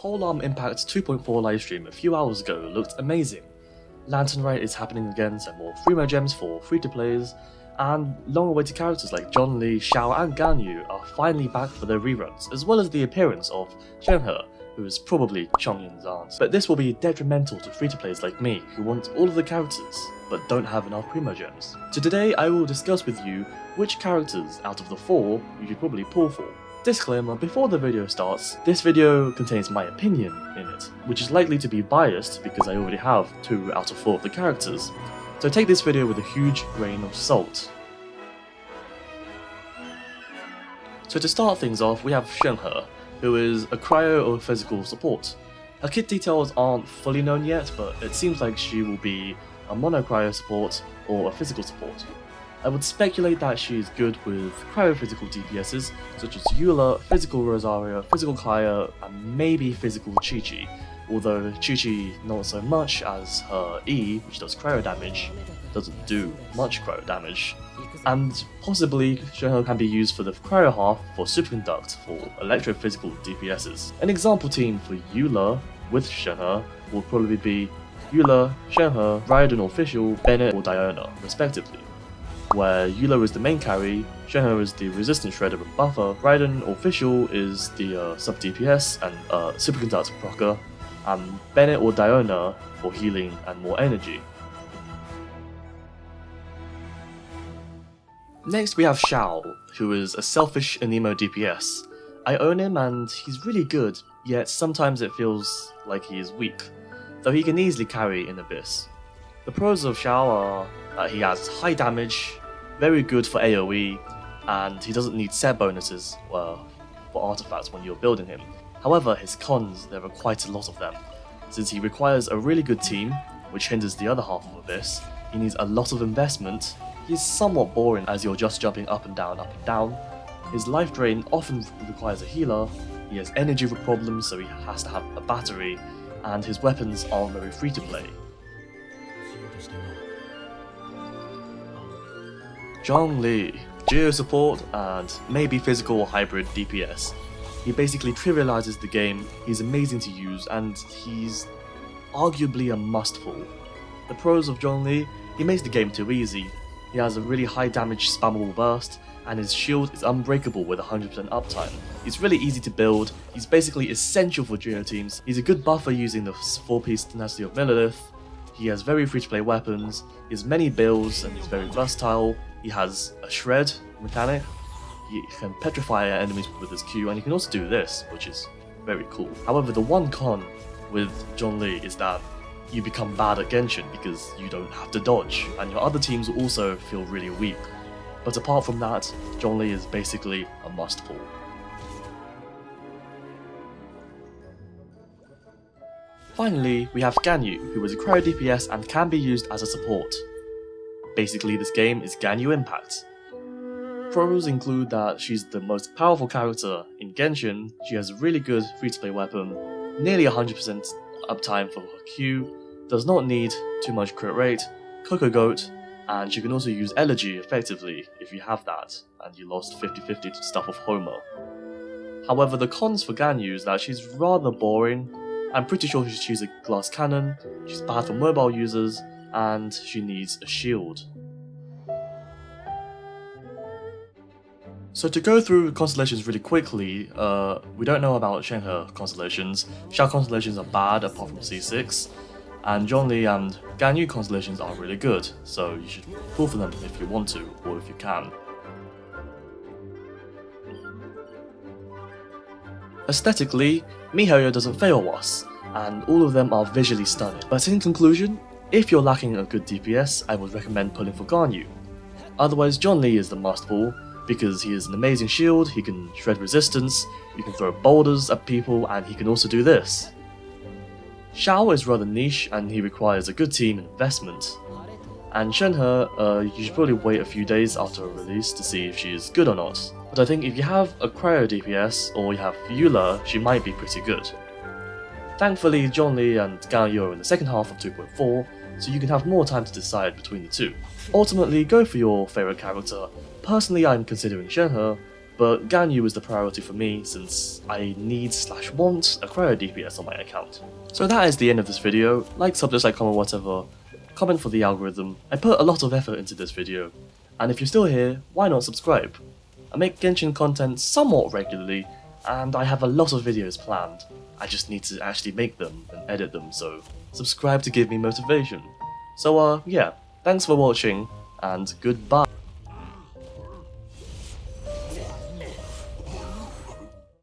Polearm Impact 2.4 livestream a few hours ago looked amazing. Lantern Rite is happening again, so more Freemo gems for free-to-plays, and long-awaited characters like Zhongli, Xiao and Ganyu are finally back for their reruns, as well as the appearance of Shenhe, who is probably Chongyun's aunt. But this will be detrimental to free-to-players like me, who want all of the characters, but don't have enough Freemo gems. So today I will discuss with you which characters out of the 4 you should probably pull for. Disclaimer, before the video starts, this video contains my opinion in it, which is likely to be biased because I already have 2 out of 4 of the characters, so take this video with a huge grain of salt. So to start things off, we have Shenhe, who is a cryo or physical support. Her kit details aren't fully known yet, but it seems like she will be a mono cryo support or a physical support. I would speculate that she is good with cryo-physical DPSs, such as Eula, physical Rosaria, physical Kaya, and maybe physical Chi-Chi, although Chi-Chi not so much as her E, which does cryo damage, doesn't do much cryo damage. And possibly Shenhe can be used for the cryo half for Superconduct for electro-physical DPSs. An example team for Eula with Shenhe will probably be Eula, Shenhe, Raiden Official, Bennett or Diona, respectively, where Eula is the main carry, Shenhe is the resistance shredder and buffer, Raiden Official is the sub DPS and Superconduct procker, and Bennett or Diona for healing and more energy. Next we have Xiao, who is a selfish Anemo DPS. I own him and he's really good, yet sometimes it feels like he is weak, though he can easily carry in Abyss. The pros of Xiao are that he has high damage, very good for AoE, and he doesn't need set bonuses for artifacts when you're building him. However, his cons, there are quite a lot of them. Since he requires a really good team, which hinders the other half of Abyss, he needs a lot of investment, he's somewhat boring as you're just jumping up and down, his life drain often requires a healer, he has energy problems so he has to have a battery, and his weapons aren't very free to play. Zhongli, Geo support and maybe physical or hybrid DPS. He basically trivializes the game, he's amazing to use, and he's arguably a must pull. The pros of Zhongli, he makes the game too easy. He has a really high damage spammable burst, and his shield is unbreakable with 100% uptime. He's really easy to build, he's basically essential for Geo teams, he's a good buffer using the 4-piece Tenacity of Millelith, he has very free to play weapons, he has many builds and he's very versatile. He has a shred mechanic, he can petrify enemies with his Q, and he can also do this, which is very cool. However, the one con with Zhongli is that you become bad at Genshin because you don't have to dodge, and your other teams will also feel really weak. But apart from that, Zhongli is basically a must pull. Finally, we have Ganyu, who is a cryo DPS and can be used as a support. Basically, this game is Ganyu Impact. Pros include that she's the most powerful character in Genshin, she has a really good free-to-play weapon, nearly 100% uptime for her Q, does not need too much crit rate, Coco Goat, and she can also use Elegy effectively if you have that, and you lost 50-50 to stuff of Homer. However, the cons for Ganyu is that she's rather boring. I'm pretty sure she's a glass cannon, she's bad for mobile users, and she needs a shield. So to go through Constellations really quickly, we don't know about Shenhe Constellations, Xiao Constellations are bad apart from C6, and Zhongli and Ganyu Constellations are really good, so you should pull for them if you want to, or if you can. Aesthetically, miHoYo doesn't fail us, and all of them are visually stunning. But in conclusion, if you're lacking a good DPS, I would recommend pulling for Ganyu. Otherwise, Zhongli is the must pull, because he has an amazing shield, he can shred resistance, you can throw boulders at people, and he can also do this. Xiao is rather niche, and he requires a good team and investment. And Shenhe, you should probably wait a few days after her release to see if she is good or not. But I think if you have a cryo DPS, or you have Eula, she might be pretty good. Thankfully, Zhongli and Ganyu are in the second half of 2.4, so you can have more time to decide between the two. Ultimately, go for your favourite character. Personally, I'm considering Shenhe, but Ganyu is the priority for me since I need/want a cryo DPS on my account. So that is the end of this video. Like, sub, dislike, comment, whatever. Comment for the algorithm. I put a lot of effort into this video, and if you're still here, why not subscribe? I make Genshin content somewhat regularly, and I have a lot of videos planned. I just need to actually make them and edit them, so subscribe to give me motivation. So yeah, thanks for watching, and goodbye.